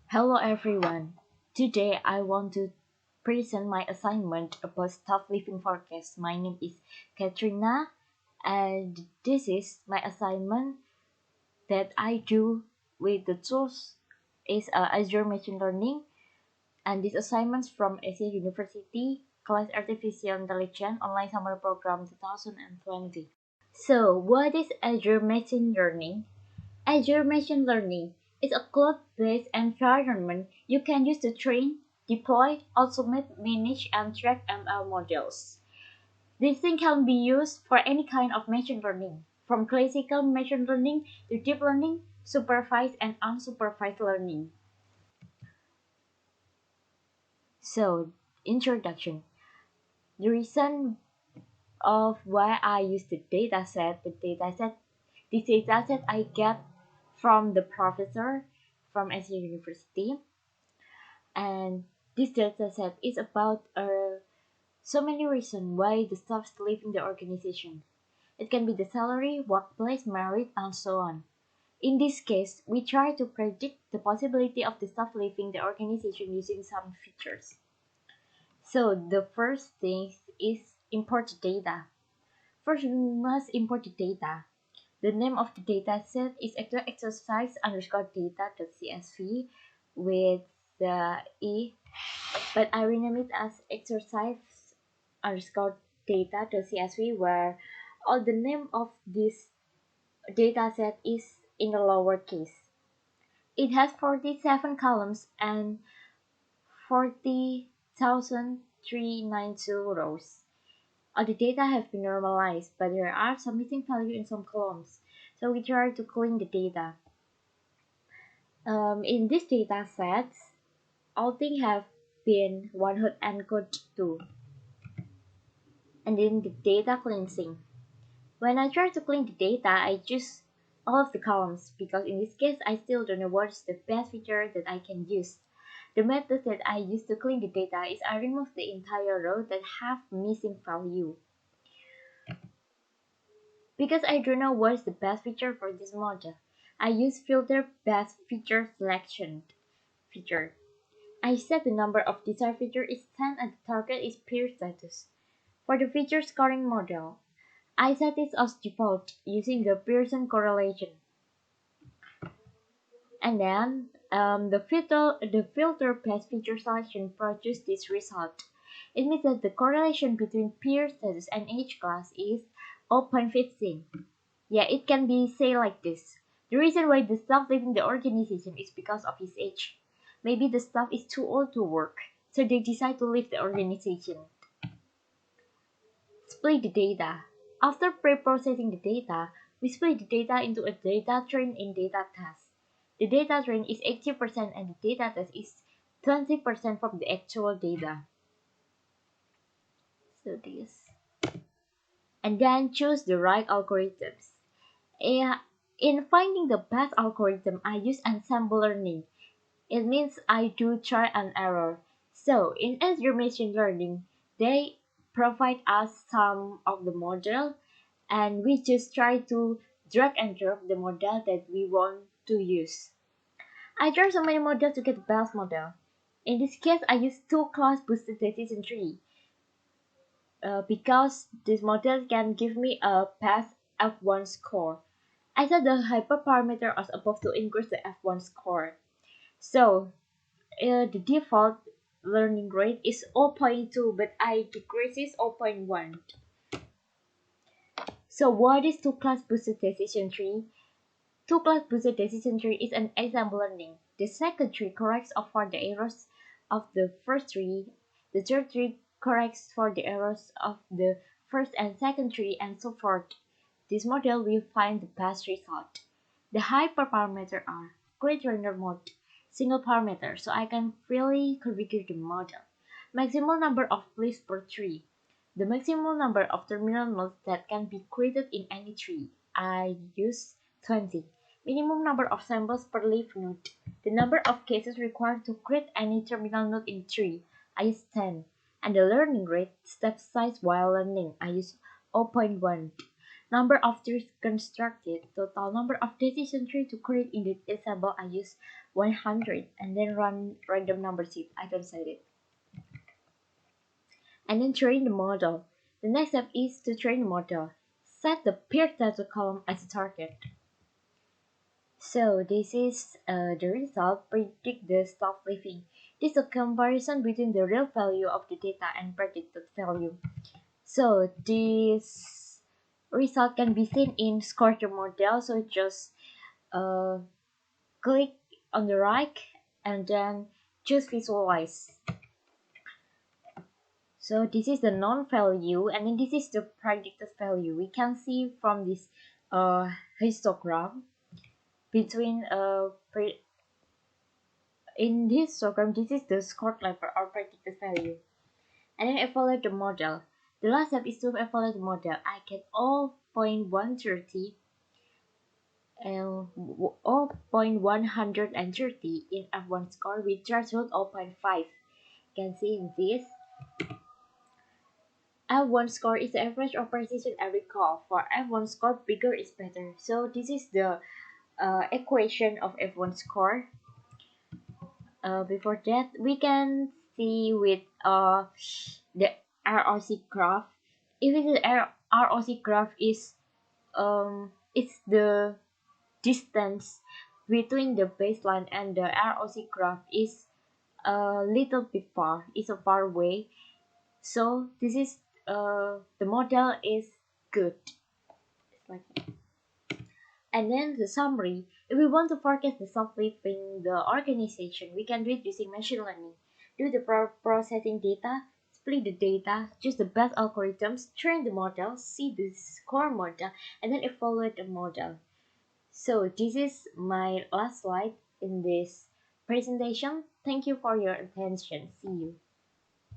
Hello everyone. Today I want to present my assignment about staff living forecast. My name is Katrina and this is my assignment that I do with the tools is Azure Machine Learning, and this assignment from Asia University Class Artificial Intelligence Online Summer Program 2020. So what is Azure Machine Learning? Azure Machine Learning is a cloud-based environment you can use to train, deploy, automate, manage, and track ML models. This thing can be used for any kind of machine learning, from classical machine learning to deep learning, supervised and unsupervised learning. So, introduction. The reason of why I use this dataset I get from the professor from Azure University, and this dataset is about so many reasons why the staff leave in the organization. It can be the salary, workplace, merit, and so on. In this case, we try to predict the possibility of the staff leaving the organization using some features. So the first thing is import data. First, we must import the data. The name of the dataset is exercise underscore data.csv with the E, but I rename it as exercise underscore data.csv, where all the name of this dataset is in the lowercase. It has 47 columns and 40,392 rows. All the data have been normalized, but there are some missing value in some columns, so we try to clean the data. In this data set, all things have been one-hot encoded too. And then the data cleansing. When I try to clean the data, I choose all of the columns because in this case, I still don't know what is the best feature that I can use. The method that I use to clean the data is I remove the entire row that have missing value. Because I don't know what is the best feature for this model, I use filter best feature selection feature. I set the number of desired feature is 10 and the target is peer status. For the feature scoring model, I set it as default using the Pearson correlation. And then the filter best feature selection produces this result. It means that the correlation between peer status and age class is 0.15. Yeah, it can be say like this. The reason why the staff leaving the organization is because of his age. Maybe the staff is too old to work, so they decide to leave the organization. Split the data. After pre-processing the data, we split the data into a data train and data test. The data train is 80% and the data test is 20% from the actual data. So this. And then choose the right algorithms. In finding the best algorithm, I use ensemble learning. It means I do try and error. So in Azure Machine Learning, they provide us some of the model and we just try to drag and drop the model that we want to use. I tried so many models to get the best model. In this case, I use two class boosted decision tree because this model can give me a pass F1 score. I set the hyperparameter as above to increase the F1 score. So the default learning rate is 0.2, but I decrease it 0.1. So what is two-class boosted decision tree? Two-class boosted decision tree is an example learning. The second tree corrects for the errors of the first tree. The third tree corrects for the errors of the first and second tree, and so forth. This model will find the best result. The hyperparameter are grid render mode, single parameter, so I can freely configure the model. Maximum number of leaves per tree. The maximum number of terminal nodes that can be created in any tree. I use 20. Minimum number of samples per leaf node. The number of cases required to create any terminal node in tree. I use 10. And the learning rate, step size while learning. I use 0.1. Number of trees constructed. Total number of decision tree to create in the example I use 100 and then run random number seed. I don't set it. And then train the model. The next step is to train the model. Set the peer data column as a target. So this is the result. Predict the stop living. This is a comparison between the real value of the data and predicted value. So this result can be seen in score the model. So just uh, click on the right and then choose visualize. So this is the known value and then this is the predicted value. We can see from this histogram between in this histogram this is the score level or predicted value. And then evaluate the model. The last step is to evaluate the model. I get 0.130 and 0.130 in F1 score with threshold 0.5. You can see in this. F1 score is the average of precision every call. For F1 score, bigger is better. So this is the equation of F1 score. Before that, we can see with the ROC graph. If the ROC graph is it's the distance between the baseline and the ROC graph is a little bit far. It's a far away. So this is the model is good. It's like, and then the summary. If we want to forecast the software in the organization, we can do it using machine learning. Do the processing data, split the data, choose the best algorithms, train the model, see the score model, and then evaluate the model. So this is my last slide in this presentation. Thank you for your attention. See you.